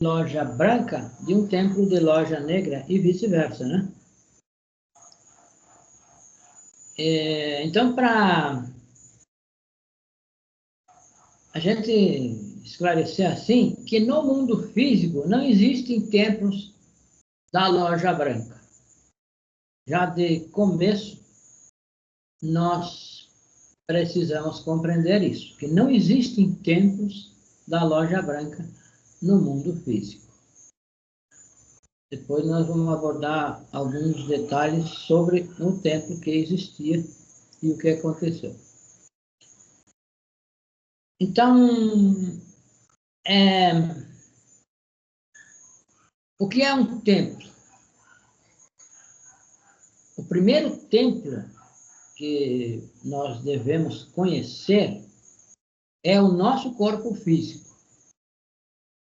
loja branca de um templo de loja negra e vice-versa, né? Então, para a gente esclarecer assim, que no mundo físico não existem templos da loja branca. Já de começo, nós precisamos compreender isso, que não existem templos da loja branca no mundo físico. Depois nós vamos abordar alguns detalhes sobre o templo que existia e o que aconteceu. Então, o que é um templo? O primeiro templo que nós devemos conhecer é o nosso corpo físico.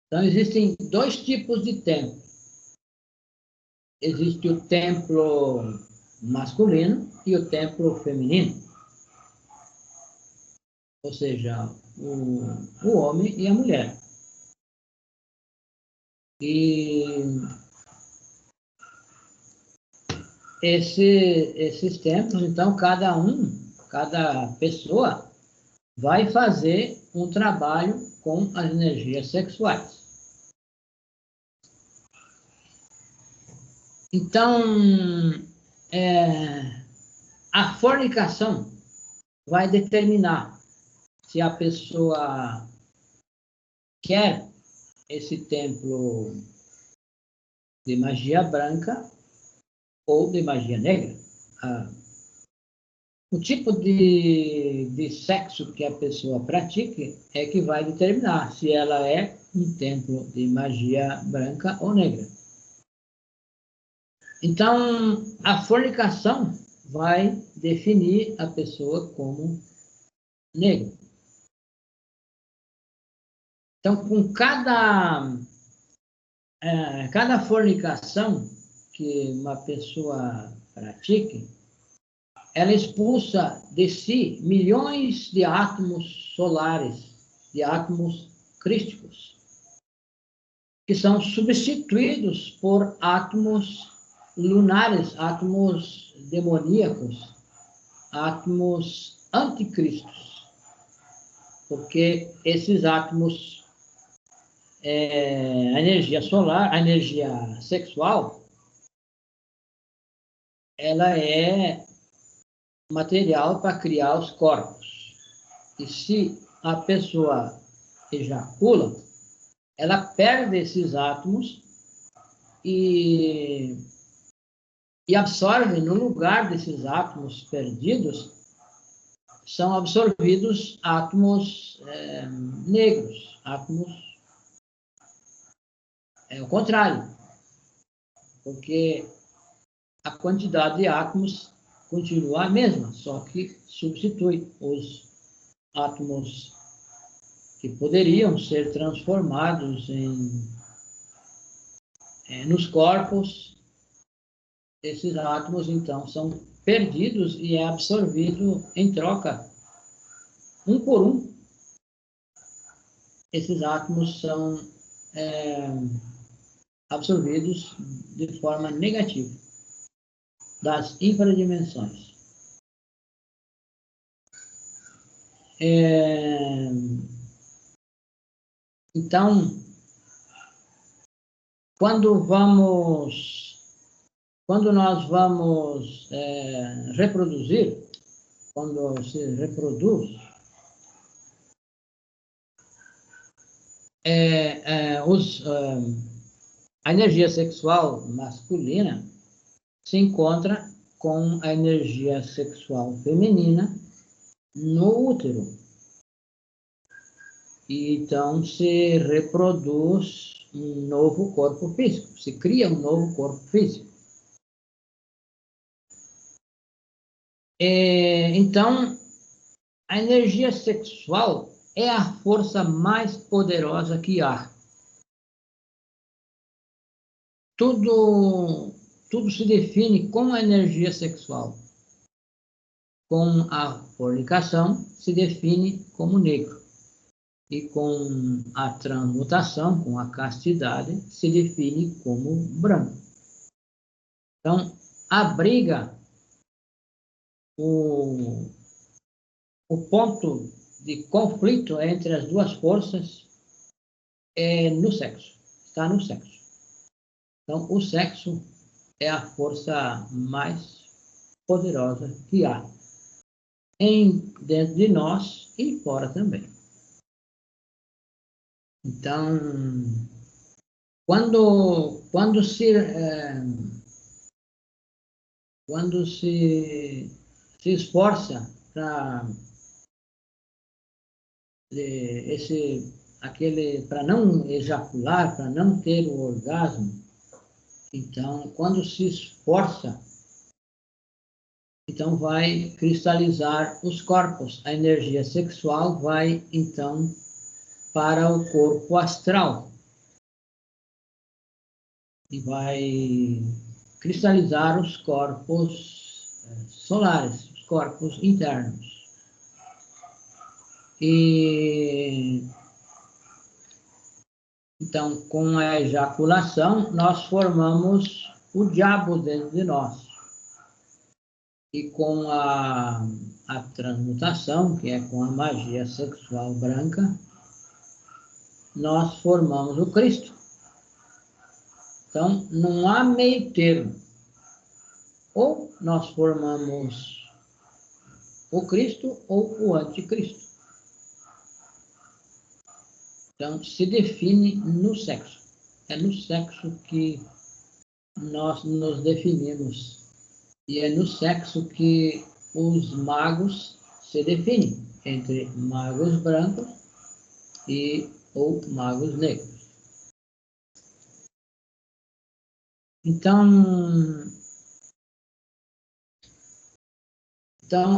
Então, existem dois tipos de templo. Existe o templo masculino e o templo feminino. Ou seja, o homem e a mulher. E esses templos, então, cada pessoa vai fazer um trabalho com as energias sexuais. Então, a fornicação vai determinar se a pessoa quer esse templo de magia branca ou de magia negra. O tipo de sexo que a pessoa pratique é que vai determinar se ela é um templo de magia branca ou negra. Então, a fornicação vai definir a pessoa como negra. Então, com cada fornicação que uma pessoa pratique, ela expulsa de si milhões de átomos solares, de átomos crísticos, que são substituídos por átomos lunares, átomos demoníacos, átomos anticristos, porque esses átomos, a energia solar, a energia sexual, ela é material para criar os corpos. E se a pessoa ejacula, ela perde esses átomos e absorve, no lugar desses átomos perdidos, são absorvidos átomos negros, átomos o contrário, porque a quantidade de átomos continua a mesma, só que substitui os átomos que poderiam ser transformados nos corpos. Esses átomos, então, são perdidos e é absorvido em troca, um por um. Esses átomos são absorvidos de forma negativa das infradimensões. Então, quando nós vamos reproduzir, quando se reproduz, a energia sexual masculina se encontra com a energia sexual feminina no útero. E então se reproduz um novo corpo físico, se cria um novo corpo físico. Então, a energia sexual é a força mais poderosa que há. Tudo se define com a energia sexual. Com a fornicação, se define como negro. e com a transmutação, com a castidade, se define como branco. Então, abriga o ponto de conflito entre as duas forças no sexo, está no sexo. Então, o sexo é a força mais poderosa que há dentro de nós e fora também. Então, quando se esforça para para não ejacular, para não ter o orgasmo, então, quando se esforça, então vai cristalizar os corpos. A energia sexual vai, então, para o corpo astral. E vai cristalizar os corpos solares, os corpos internos. E então, com a ejaculação, nós formamos o diabo dentro de nós. E com a transmutação, que é com a magia sexual branca, nós formamos o Cristo. Então, não há meio termo. Ou nós formamos o Cristo ou o anticristo. Então, se define no sexo. É no sexo que nós nos definimos. E é no sexo que os magos se definem, entre magos brancos ou magos negros. Então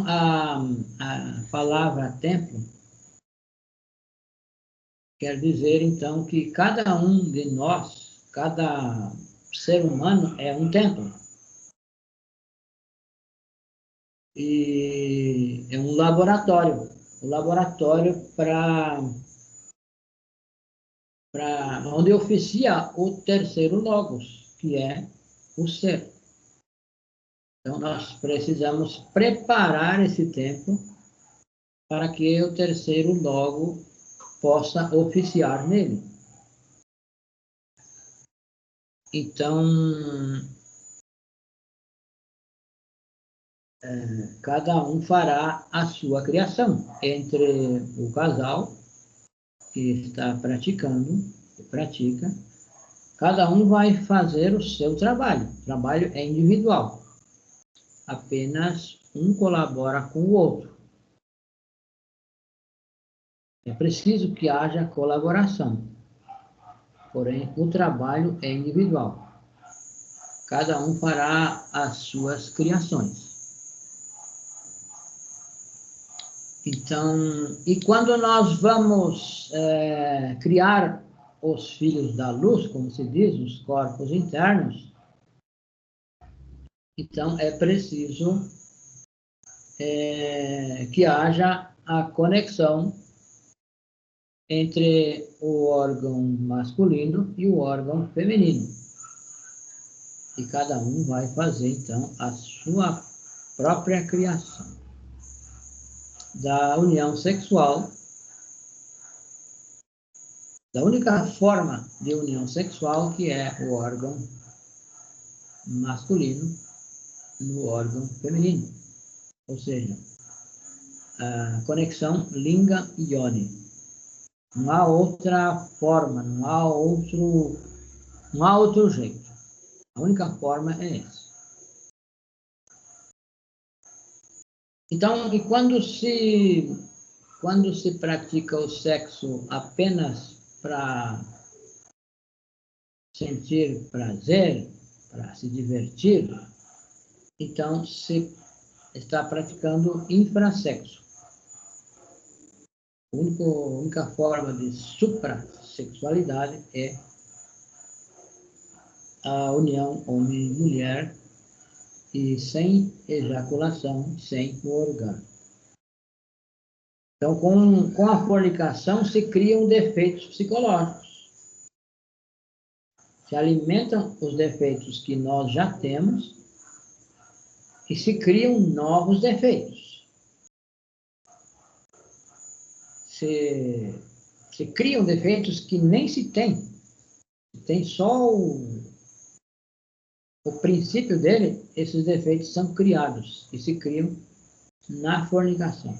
a palavra templo quer dizer, então, que cada um de nós, cada ser humano é um templo. E é um laboratório para onde oficia o terceiro logos, que é o ser. Então, nós precisamos preparar esse templo para que o terceiro logo possa oficiar nele. Então, cada um fará a sua criação entre o casal que está praticando, que pratica, cada um vai fazer o seu trabalho. O trabalho é individual. Apenas um colabora com o outro. É preciso que haja colaboração. Porém, o trabalho é individual. Cada um fará as suas criações. Então, e quando nós vamos criar os filhos da luz, como se diz, os corpos internos, então é preciso que haja a conexão entre o órgão masculino e o órgão feminino. E cada um vai fazer, então, a sua própria criação da união sexual, da única forma de união sexual, que é o órgão masculino no órgão feminino. Ou seja, a conexão linga e yoni. Não há outra forma, não há outro jeito. A única forma é essa. Então, e quando se pratica o sexo apenas para sentir prazer, para se divertir, então se está praticando infrassexo. A única forma de suprassexualidade é a união homem-mulher e sem ejaculação, sem o orgasmo. Então, com a fornicação, se criam defeitos psicológicos. Se alimentam os defeitos que nós já temos e se criam novos defeitos. Se criam defeitos que nem se tem. Tem só o princípio dele, esses defeitos são criados e se criam na fornicação.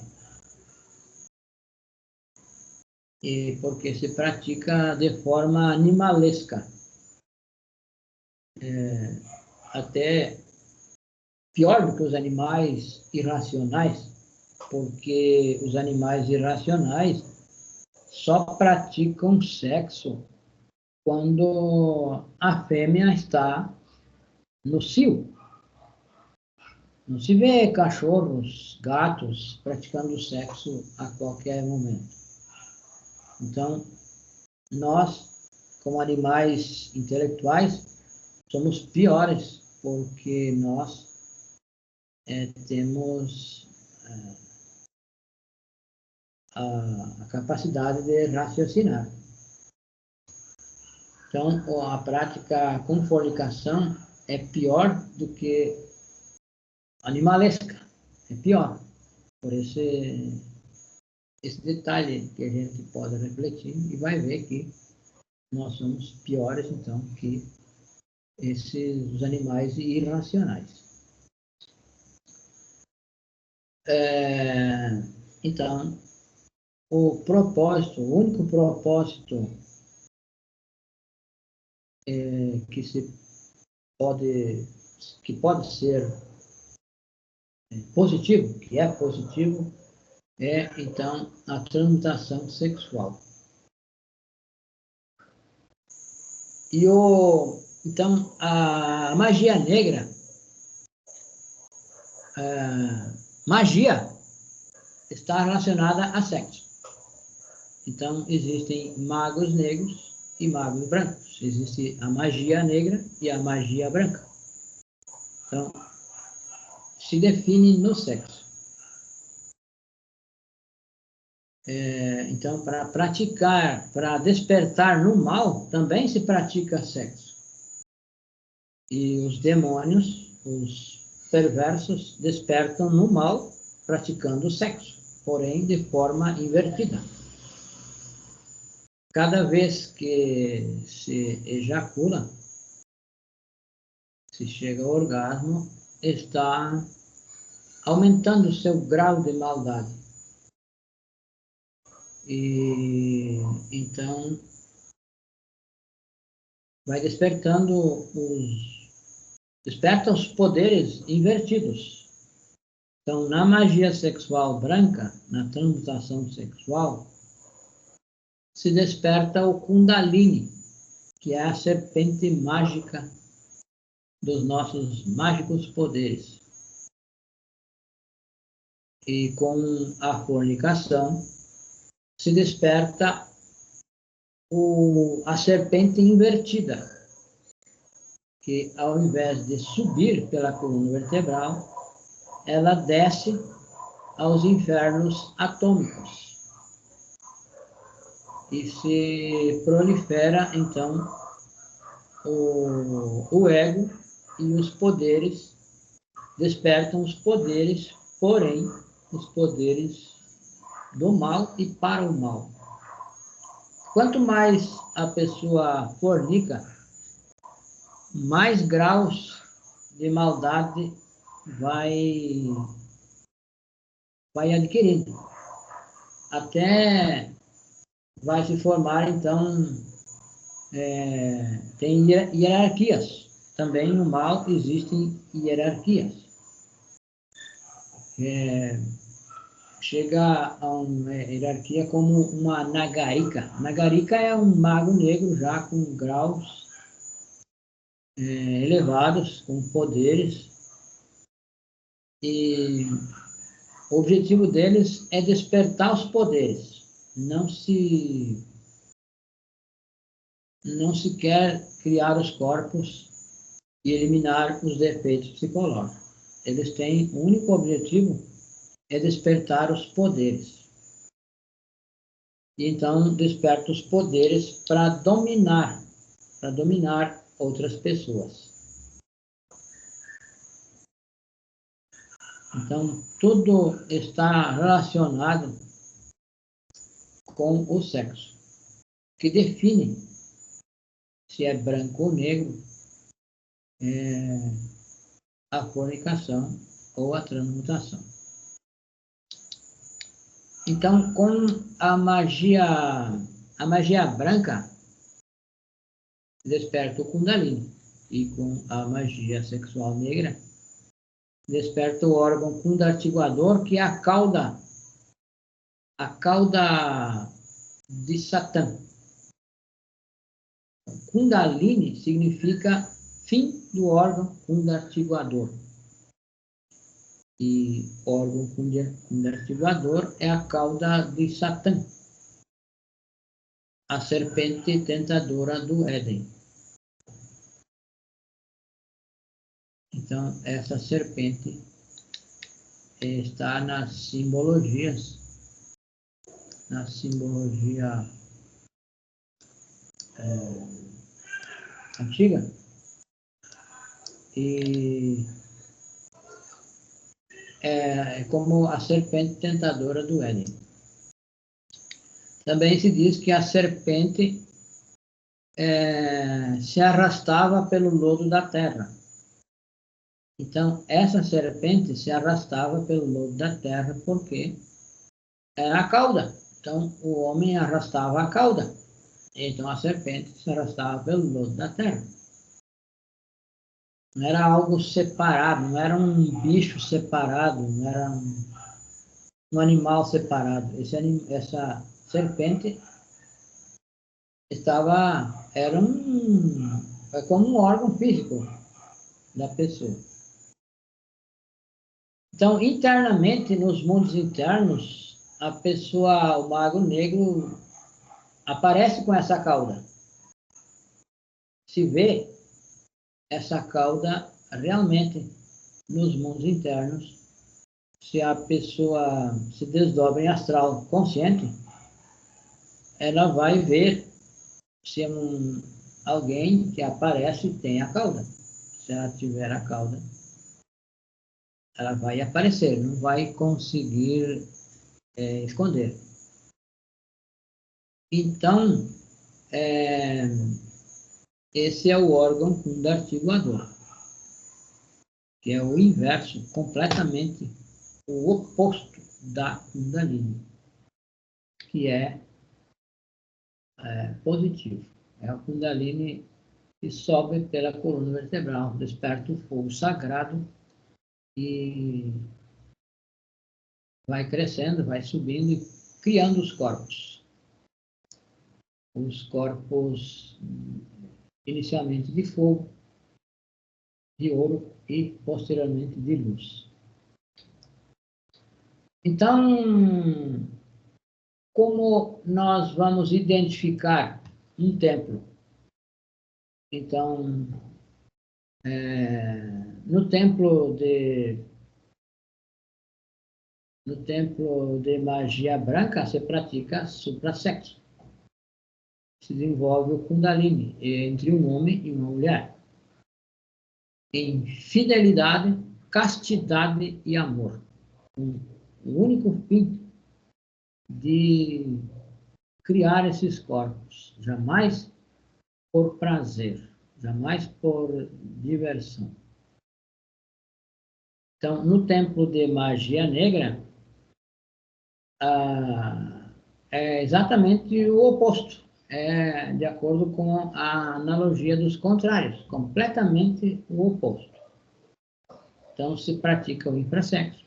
E porque se pratica de forma animalesca. Até pior do que os animais irracionais, porque os animais irracionais só praticam sexo quando a fêmea está no cio. Não se vê cachorros, gatos praticando sexo a qualquer momento. Então, nós, como animais intelectuais, somos piores, porque nós temos a capacidade de raciocinar. Então, a prática com fornicação é pior do que animalesca. É pior. Por esse detalhe que a gente pode refletir e vai ver que nós somos piores, então, que os animais irracionais. Então, o único propósito que pode ser positivo, que é positivo, então, a transmutação sexual. Então, a magia negra, magia está relacionada a sexo. Então, existem magos negros e magos brancos. Existe a magia negra e a magia branca. Então, se define no sexo. Então, para despertar no mal, também se pratica sexo. E os demônios, os perversos, despertam no mal praticando sexo, porém de forma invertida. Cada vez que se ejacula, se chega ao orgasmo, está aumentando o seu grau de maldade. E então vai desperta os poderes invertidos. Então, na magia sexual branca, na transmutação sexual, se desperta o Kundalini, que é a serpente mágica dos nossos mágicos poderes. E com a fornicação, se desperta a serpente invertida, que ao invés de subir pela coluna vertebral, ela desce aos infernos atômicos e se prolifera, então, o ego e os poderes, despertam os poderes, porém, os poderes do mal e para o mal. Quanto mais a pessoa fornica, mais graus de maldade vai adquirindo. Até vai se formar, então, tem hierarquias. Também no mal existem hierarquias. Chega a uma hierarquia como uma Nagarika. Nagarika é um mago negro já com graus elevados, com poderes, e o objetivo deles é despertar os poderes. Não se quer criar os corpos e eliminar os defeitos psicológicos. Eles têm, o único objetivo é despertar os poderes. e então desperta os poderes para dominar outras pessoas. Então, tudo está relacionado com o sexo, que define se é branco ou negro, a fornicação ou a transmutação. Então, com a magia branca, desperta o Kundalini, e com a magia sexual negra, desperta o órgão kundartiguador, que é a cauda de Satã. Kundalini significa fim do órgão kundartiguador. E órgão kundartiguador é a cauda de Satã, a serpente tentadora do Éden. Então, essa serpente está nas simbologias, na simbologia antiga, e é como a serpente tentadora do Éden. Também se diz que a serpente se arrastava pelo lodo da terra. Então, essa serpente se arrastava pelo lodo da terra porque era a cauda. Então, o homem arrastava a cauda. Então, a serpente se arrastava pelo lodo da terra. Não era algo separado, não era um bicho separado, não era um animal separado. Essa serpente é como um órgão físico da pessoa. Então, internamente, nos mundos internos, a pessoa, o mago negro, aparece com essa cauda. Se vê essa cauda realmente nos mundos internos. Se a pessoa se desdobra em astral consciente, ela vai ver se alguém que aparece tem a cauda. Se ela tiver a cauda, ela vai aparecer, não vai conseguir esconder. Então, esse é o órgão kundartiguador, que é o inverso, completamente o oposto da Kundalini, que é positivo. É o Kundalini que sobe pela coluna vertebral, desperta o fogo sagrado e vai crescendo, vai subindo e criando os corpos. Os corpos inicialmente de fogo, de ouro e posteriormente de luz. Então, como nós vamos identificar um templo? Então, no templo de magia branca, se pratica suprassexo. Se desenvolve o Kundalini entre um homem e uma mulher, em fidelidade, castidade e amor, com o único fim de criar esses corpos, jamais por prazer, jamais por diversão. Então, no templo de magia negra, é exatamente o oposto. É de acordo com a analogia dos contrários, completamente o oposto. Então, se pratica o infrassexo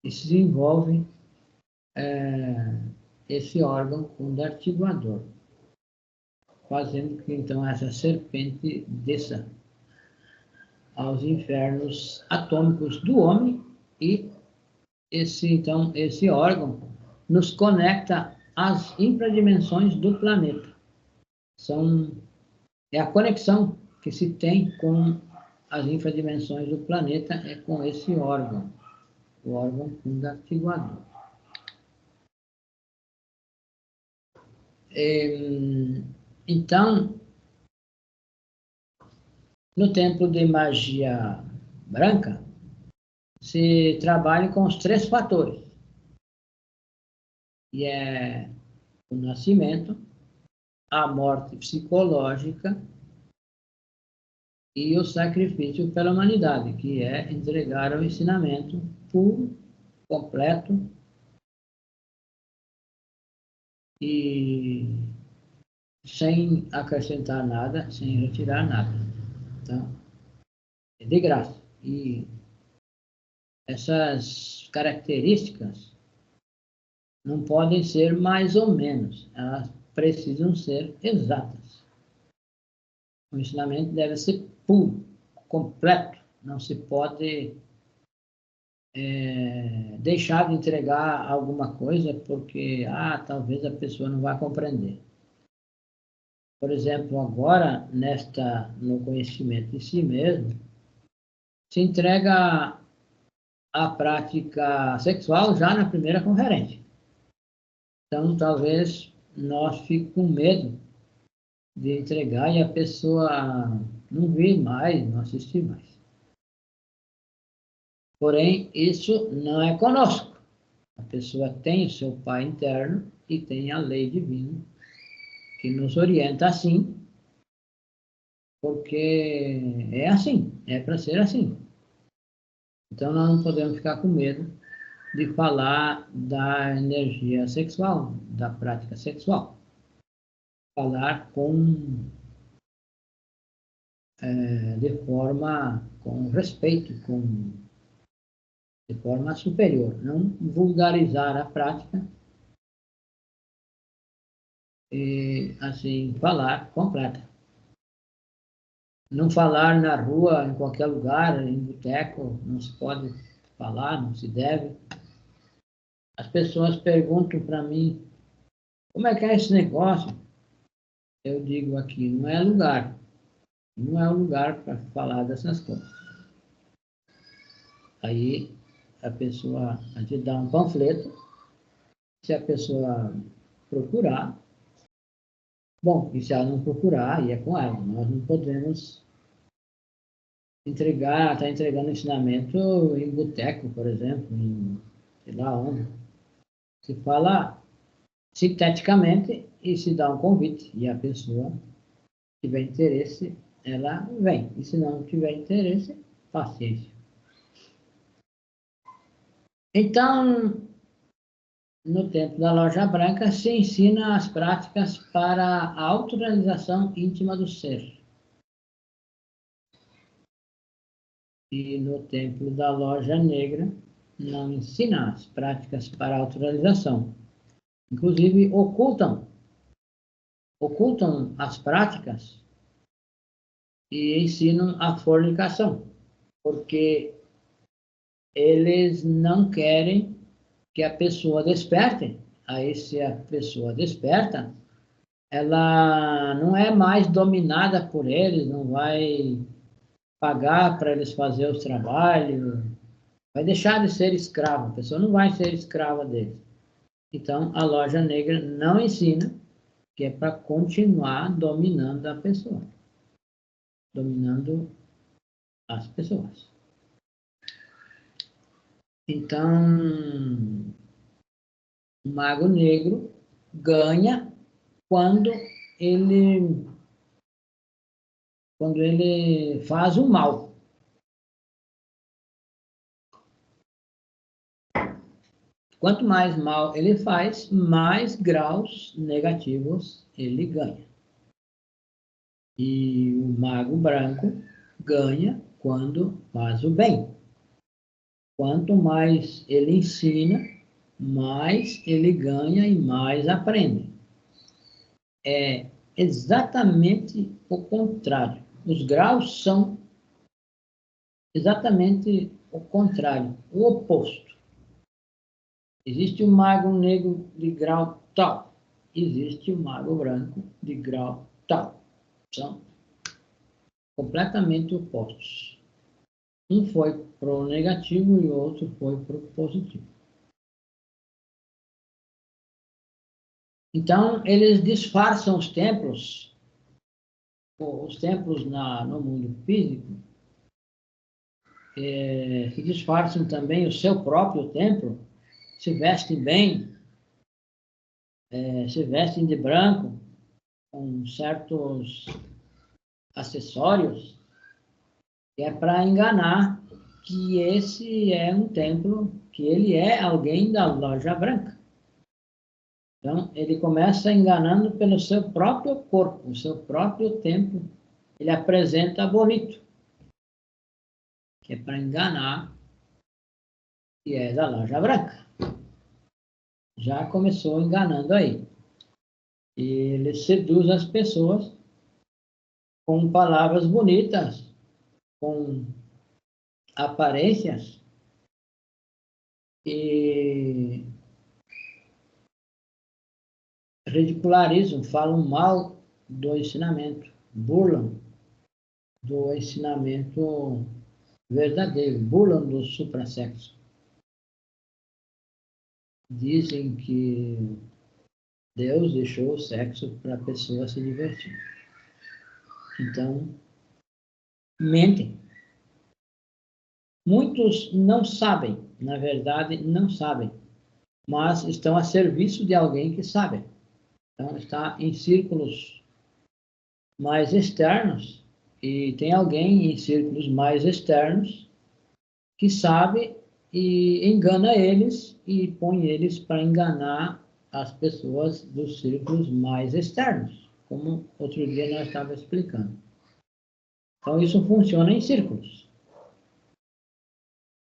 e se desenvolve esse órgão kundartiguador, fazendo que, então, essa serpente desça aos infernos atômicos do homem e esse órgão nos conecta às infradimensões do planeta. É a conexão que se tem com as infradimensões do planeta, é com esse órgão, o órgão kundartiguador. Então, no templo de magia branca, se trabalha com os 3 fatores, que é o nascimento, a morte psicológica e o sacrifício pela humanidade, que é entregar o ensinamento puro, completo e sem acrescentar nada, sem retirar nada. Então, é de graça. E essas características não podem ser mais ou menos, elas precisam ser exatas. O ensinamento deve ser puro, completo, não se pode deixar de entregar alguma coisa porque, talvez a pessoa não vá compreender. Por exemplo, agora, no conhecimento de si mesmo, se entrega a prática sexual já na primeira conferência. Então, talvez nós fiquemos com medo de entregar e a pessoa não vir mais, não assistir mais. Porém, isso não é conosco. A pessoa tem o seu pai interno e tem a lei divina que nos orienta assim, porque é assim, é para ser assim. Então, nós não podemos ficar com medo de falar da energia sexual, da prática sexual. Falar de forma, com respeito, de forma superior, não vulgarizar a prática e, assim, falar completa. Não falar na rua, em qualquer lugar, em boteco, não se pode falar, não se deve. As pessoas perguntam para mim, como é que é esse negócio? Eu digo aqui, não é lugar. Não é o lugar para falar dessas coisas. Aí a gente dá um panfleto, se a pessoa procurar, bom, e se ela não procurar, aí é com ela. Nós não podemos estar entregando ensinamento em boteco, por exemplo, em sei lá onde. Se fala sinteticamente e se dá um convite, e a pessoa tiver interesse, ela vem. E se não tiver interesse, paciência. Então, no tempo da Loja Branca, se ensina as práticas para a autorrealização íntima do ser. E no templo da Loja Negra, não ensina as práticas para a autorrealização. Inclusive, ocultam as práticas e ensinam a fornicação, porque eles não querem que a pessoa desperte. Aí, se a pessoa desperta, ela não é mais dominada por eles, não vai pagar para eles fazer os trabalhos, vai deixar de ser escrava, a pessoa não vai ser escrava deles. Então, a loja negra não ensina que é para continuar dominando a pessoa, dominando as pessoas. Então, o mago negro ganha quando ele faz o mal. Quanto mais mal ele faz, mais graus negativos ele ganha. E o mago branco ganha quando faz o bem. Quanto mais ele ensina, mais ele ganha e mais aprende. É exatamente o contrário. Os graus são exatamente o contrário, o oposto. Existe o mago negro de grau tal, existe o mago branco de grau tal. São completamente opostos. Um foi para o negativo e o outro foi para o positivo. Então, eles disfarçam os templos no mundo físico, que disfarçam também o seu próprio templo, se vestem bem, se vestem de branco, com certos acessórios, que é para enganar que esse é um templo, que ele é alguém da loja branca. Então, ele começa enganando pelo seu próprio corpo, o seu próprio templo, ele apresenta bonito, que é para enganar que é da loja branca. Já começou enganando aí. E ele seduz as pessoas com palavras bonitas, com aparências, e ridicularizam, falam mal do ensinamento, burlam do ensinamento verdadeiro, burlam do suprassexo. Dizem que Deus deixou o sexo para a pessoa se divertir. Então, mentem. Muitos não sabem, na verdade, não sabem, mas estão a serviço de alguém que sabe. Então, está em círculos mais externos, e tem alguém em círculos mais externos que sabe e engana eles e põe eles para enganar as pessoas dos círculos mais externos, como outro dia nós estávamos explicando. Então, isso funciona em círculos.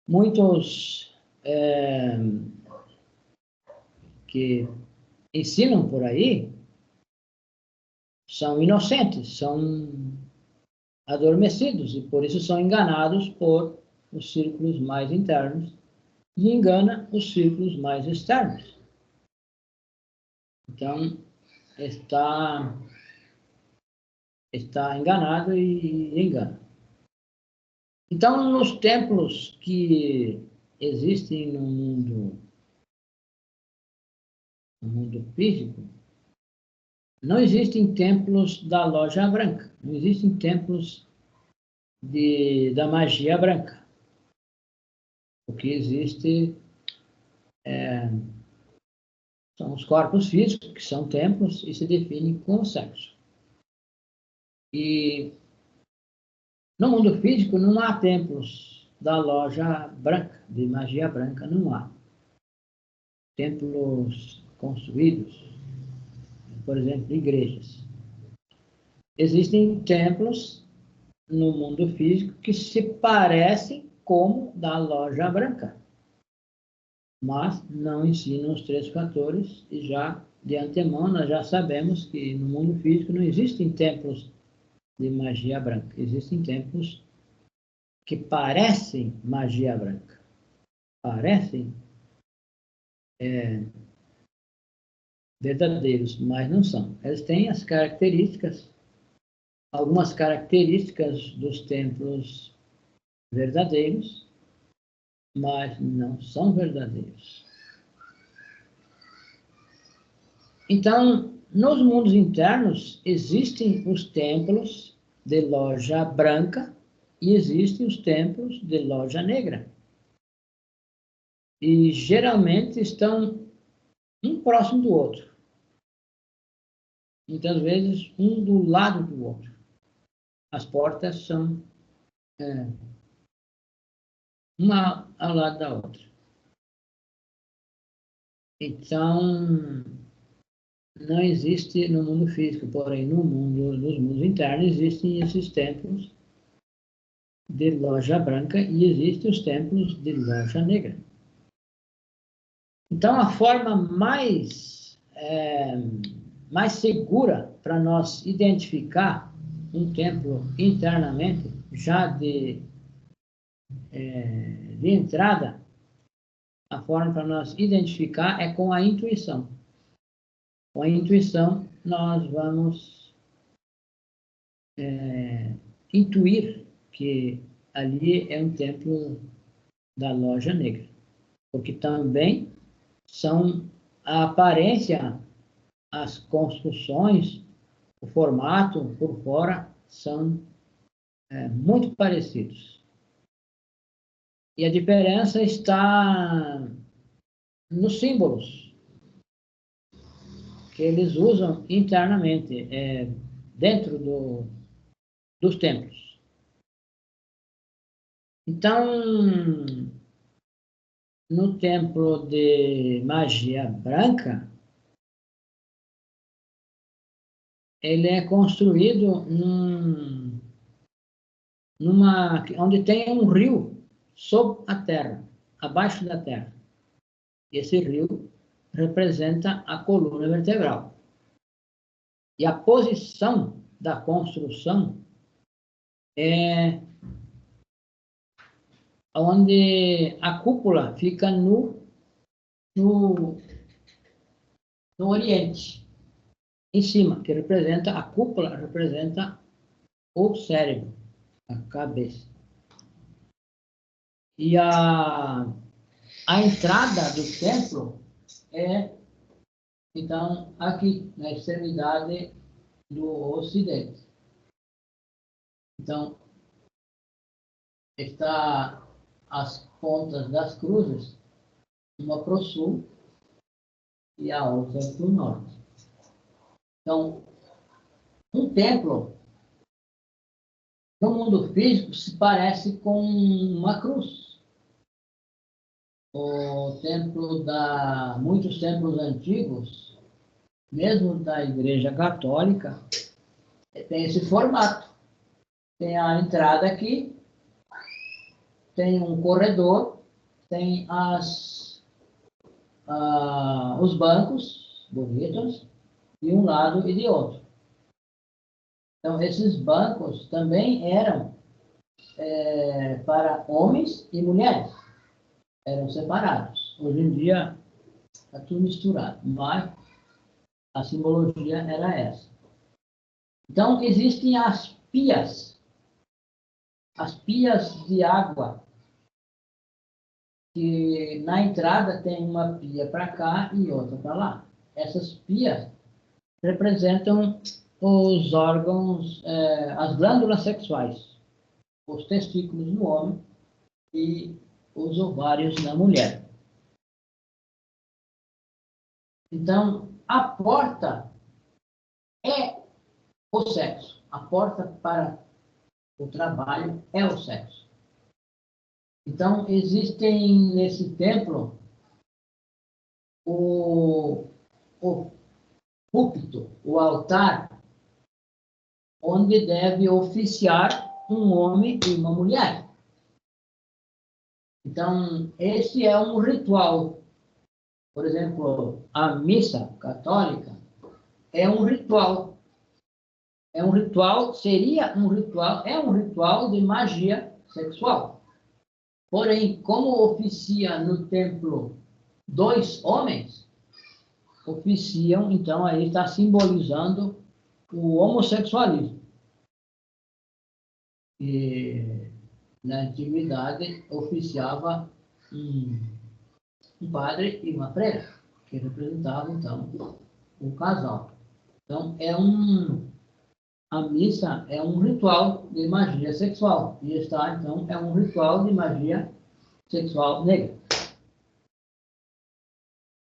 Muitos que ensinam por aí são inocentes, são adormecidos, e por isso são enganados por os círculos mais internos e engana os círculos mais externos. Então, está enganado e engana. Então, nos templos que existem no mundo físico, não existem templos da loja branca, não existem templos da magia branca. O que existe são os corpos físicos, que são templos e se definem com o sexo. E no mundo físico não há templos da loja branca, de magia branca, não há. Templos construídos, por exemplo, igrejas. Existem templos no mundo físico que se parecem como da loja branca, mas não ensinam os 3 fatores, e já de antemão nós já sabemos que no mundo físico não existem templos de magia branca, existem templos que parecem magia branca, parecem verdadeiros, mas não são. Eles têm as características, algumas características dos templos verdadeiros, mas não são verdadeiros. Então, nos mundos internos, existem os templos de loja branca e existem os templos de loja negra. E geralmente estão um próximo do outro. Muitas vezes, um do lado do outro. As portas são uma ao lado da outra. Então, não existe no mundo físico, porém, nos mundos internos, existem esses templos de loja branca e existem os templos de loja negra. Então, a forma mais segura para nós identificar um templo internamente, já de entrada, a forma para nós identificar é com a intuição. Com a intuição, nós vamos intuir que ali é um templo da loja negra, porque também são a aparência as construções, o formato por fora são muito parecidos. E a diferença está nos símbolos que eles usam internamente, dentro dos templos. Então, no templo de magia branca, ele é construído onde tem um rio sob a terra, abaixo da terra. Esse rio representa a coluna vertebral. E a posição da construção é onde a cúpula fica no oriente, em cima, que representa, a cúpula representa o cérebro, a cabeça. E a entrada do templo é, então, aqui, na extremidade do ocidente. Então, está as pontas das cruzes, uma para o sul e a outra para o norte. Então, um templo no mundo físico se parece com uma cruz. Muitos templos antigos, mesmo da Igreja Católica, tem esse formato. Tem a entrada aqui, tem um corredor, tem os bancos bonitos de um lado e de outro. Então, esses bancos também eram para homens e mulheres. Eram separados. Hoje em dia está tudo misturado, mas a simbologia era essa. Então, existem as pias de água, que na entrada tem uma pia para cá e outra para lá. Essas pias representam os órgãos, as glândulas sexuais, os testículos no homem e os ovários na mulher. Então, a porta é o sexo. A porta para o trabalho é o sexo. Então, existem nesse templo o púlpito, o altar, onde deve oficiar um homem e uma mulher. Então, esse é um ritual. Por exemplo, a missa católica é um ritual. É um ritual de magia sexual. Porém, como oficia no templo 2 homens, oficiam, então aí está simbolizando o homossexualismo. E na antiguidade oficiava um padre e uma freira, que representavam, então, o casal. Então, a missa é um ritual de magia sexual. E então, é um ritual de magia sexual negra.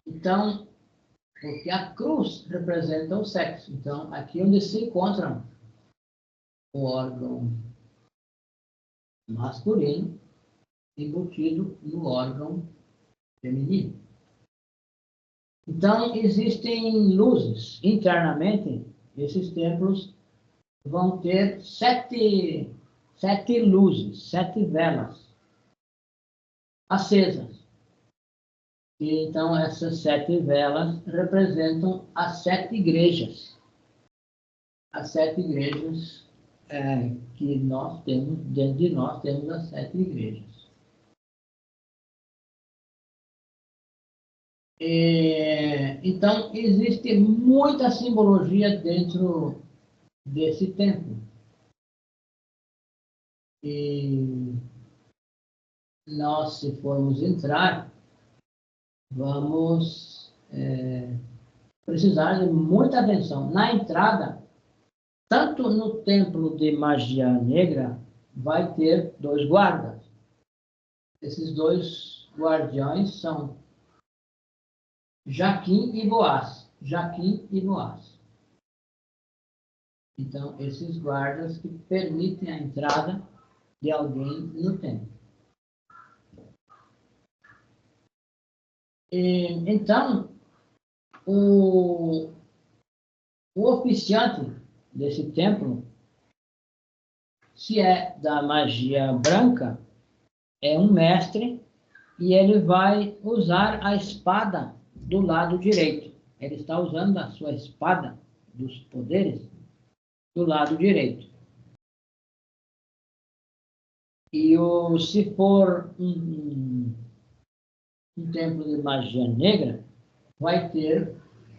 Então, porque a cruz representa o sexo. Então, aqui onde se encontram o órgão masculino embutido no órgão feminino. Então, existem luzes. Internamente, esses templos vão ter sete luzes, 7 velas acesas. E, então, essas 7 velas representam as 7 igrejas. As 7 igrejas que nós temos, dentro de nós temos as 7 igrejas. Então, existe muita simbologia dentro desse templo. E nós, se formos entrar, vamos precisar de muita atenção. Na entrada, tanto no templo de magia negra, vai ter 2 guardas. Esses 2 guardiões são Jaquim e Boaz. Jaquim e Boaz. Então, esses guardas que permitem a entrada de alguém no templo. Então, o oficiante desse templo, se é da magia branca, é um mestre e ele vai usar a espada do lado direito. Ele está usando a sua espada dos poderes do lado direito. E se for um templo de magia negra, vai ter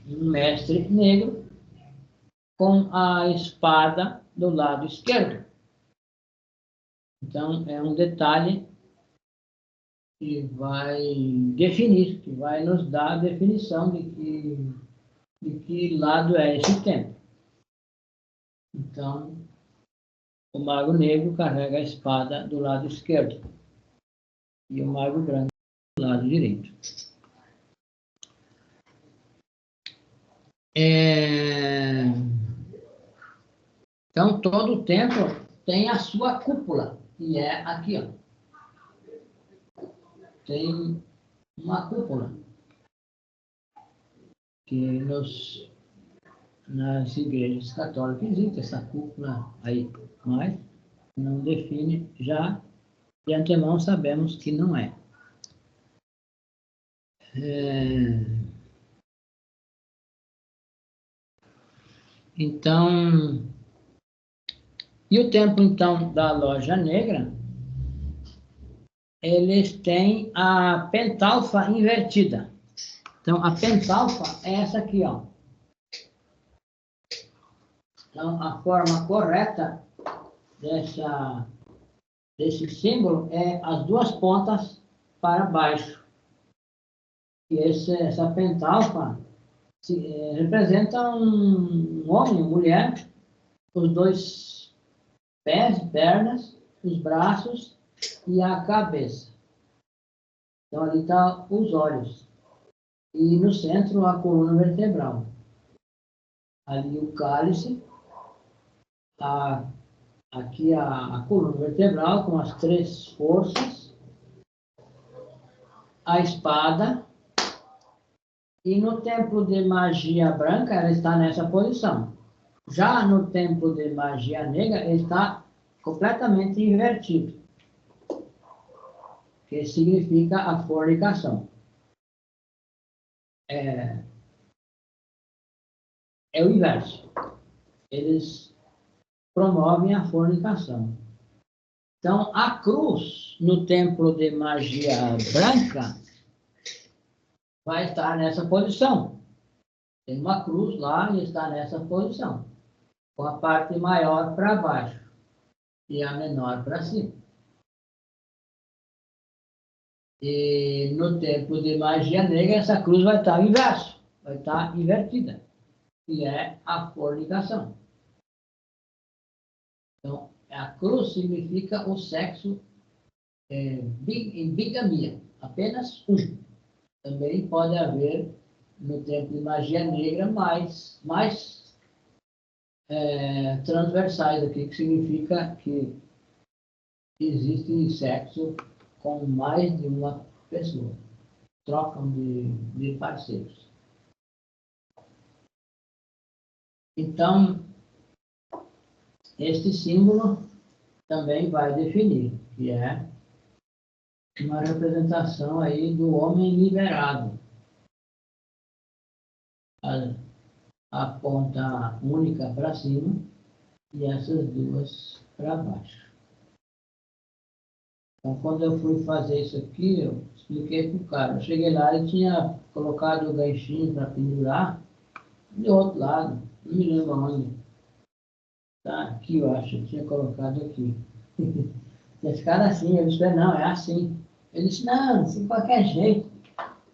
um mestre negro com a espada do lado esquerdo. Então, é um detalhe que vai definir, que vai nos dar a definição de que lado é esse templo. Então, o mago negro carrega a espada do lado esquerdo e o mago branco do lado direito. Então, todo o templo tem a sua cúpula, que é aqui, ó. Tem uma cúpula que nas igrejas católicas existe essa cúpula aí, mas não define, já de antemão sabemos que não é. Então, e o templo, então, da Loja Negra, eles têm a pentalfa invertida. Então, a pentalfa é essa aqui, ó. Então, a forma correta desse símbolo é as 2 pontas para baixo. E essa pentalfa representa um homem, uma mulher, os 2 pés, pernas, os braços e a cabeça. Então, ali estão os olhos. E no centro, a coluna vertebral. Ali o cálice, aqui a coluna vertebral com as 3 forças, a espada, e no templo de magia branca ela está nessa posição. Já no templo de magia negra ele está completamente invertido, que significa a fornicação. É o inverso. Eles promovem a fornicação. Então, a cruz no templo de magia branca vai estar nessa posição. Tem uma cruz lá e está nessa posição, com a parte maior para baixo e a menor para cima. E no templo de magia negra, essa cruz vai estar inverso, vai estar invertida, que é a fornicação. Então, a cruz significa o sexo em bigamia, apenas um. Também pode haver no templo de magia negra mais transversais aqui, que significa que existe sexo com mais de uma pessoa. Trocam de parceiros. Então, este símbolo também vai definir, que é uma representação aí do homem liberado. A ponta única para cima e essas 2 para baixo. Então, quando eu fui fazer isso aqui, eu expliquei para o cara. Eu cheguei lá e tinha colocado o ganchinho para pendurar do outro lado, não me lembro onde. Tá aqui, eu acho, eu tinha colocado aqui. Esse cara assim, eu disse, não, é assim. Ele disse, não, de qualquer jeito.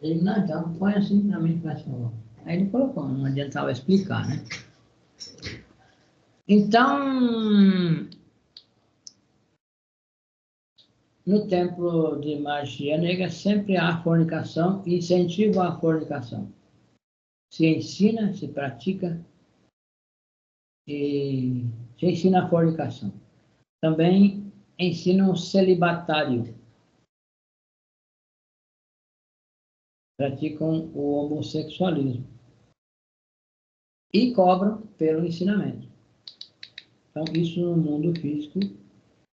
Ele, não, então põe assim para mim, faz favor. Aí ele colocou, não adiantava explicar, né? Então, no templo de magia negra sempre há fornicação e incentivo à fornicação. Se ensina, se pratica e se ensina a fornicação. Também ensinam o celibatário. Praticam o homossexualismo. E cobram pelo ensinamento. Então, isso no mundo físico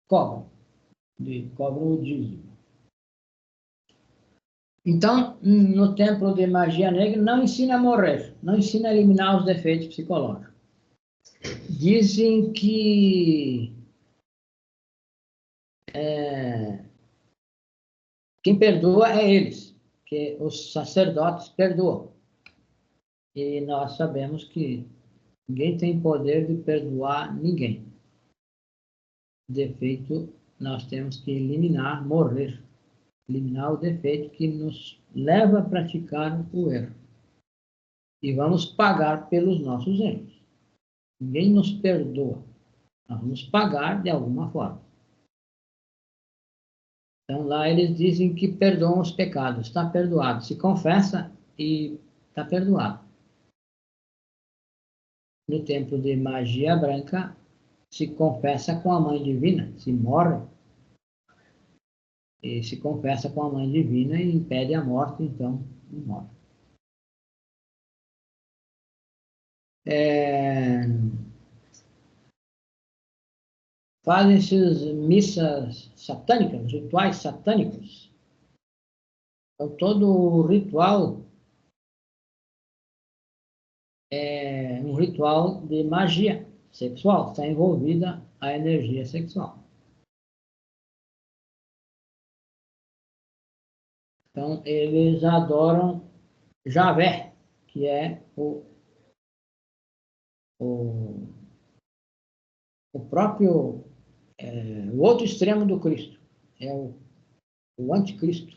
cobram o dízimo. Então, no templo de magia negra, não ensina a morrer, não ensina a eliminar os defeitos psicológicos. Dizem que quem perdoa é eles, que os sacerdotes perdoam. E nós sabemos que ninguém tem poder de perdoar ninguém. Defeito nós temos que eliminar, morrer. Eliminar o defeito que nos leva a praticar o erro. E vamos pagar pelos nossos erros. Ninguém nos perdoa. Nós vamos pagar de alguma forma. Então lá eles dizem que perdoam os pecados. Está perdoado. Se confessa e está perdoado. No templo de magia branca, se confessa com a Mãe Divina. Se morre, e se confessa com a Mãe Divina e impede a morte, então não morre. Fazem-se missas satânicas, rituais satânicos. Então, todo o ritual é um ritual de magia sexual, está envolvida a energia sexual. Então, eles adoram Javé, que é o próprio, o outro extremo do Cristo. É o anticristo.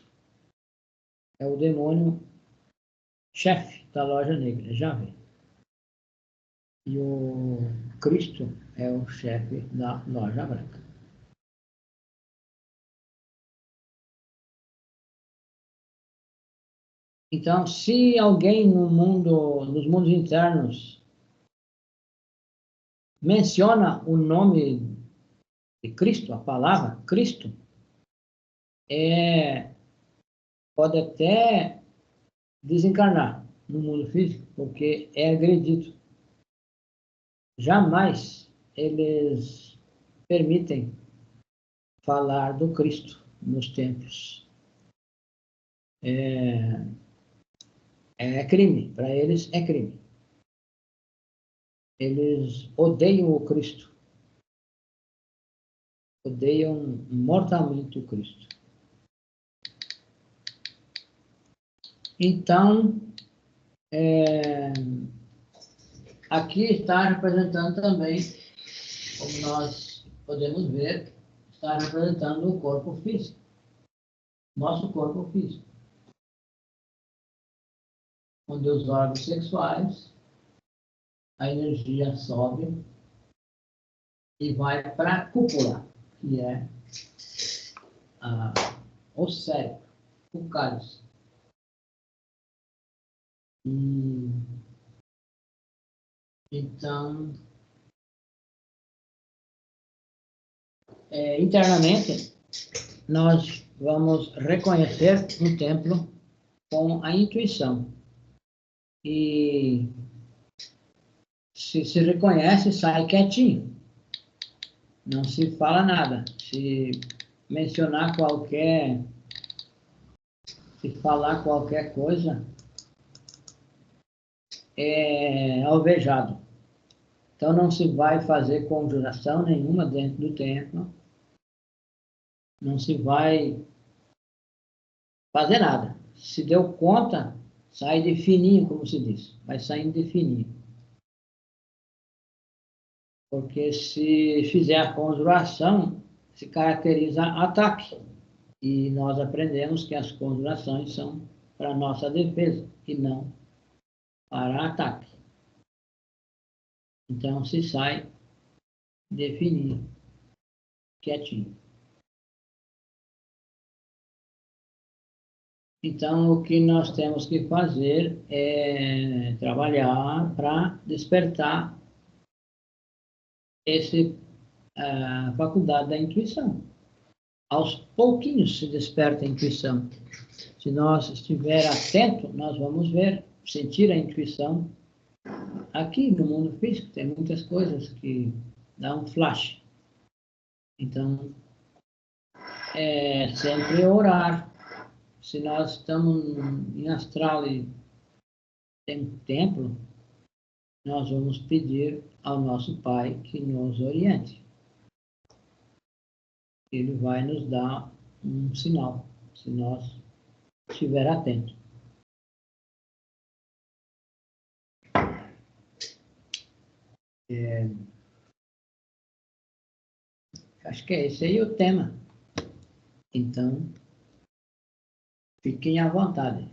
É o demônio chefe da loja negra, Javé. E o Cristo é o chefe da loja branca. Então, se alguém nos mundos internos, menciona o nome de Cristo, a palavra Cristo, pode até desencarnar no mundo físico, porque é agredido. Jamais eles permitem falar do Cristo nos templos. É crime, para eles é crime. Eles odeiam o Cristo. Odeiam mortalmente o Cristo. Então, aqui está representando também, como nós podemos ver, está representando o corpo físico. Nosso corpo físico. Onde os órgãos sexuais, a energia sobe e vai para a cúpula, que é o cérebro, o cálice. Então, internamente, nós vamos reconhecer um templo com a intuição. E se reconhece, sai quietinho. Não se fala nada. Se falar qualquer coisa, é alvejado. Então não se vai fazer conjuração nenhuma dentro do templo. Não se vai fazer nada. Se deu conta, sai de fininho, como se diz. Vai saindo de fininho. Porque se fizer a conjuração, se caracteriza ataque. E nós aprendemos que as conjurações são para nossa defesa e não para ataque. Então, se sai definir quietinho. Então, o que nós temos que fazer é trabalhar para despertar a faculdade da intuição. Aos pouquinhos se desperta a intuição. Se nós estiver atento, nós vamos ver, sentir a intuição. Aqui no mundo físico tem muitas coisas que dão um flash. Então, é sempre orar. Se nós estamos em astral e tem um templo, nós vamos pedir ao nosso Pai que nos oriente. Ele vai nos dar um sinal, se nós estiver atento. Acho que é esse aí o tema. Então, fiquem à vontade.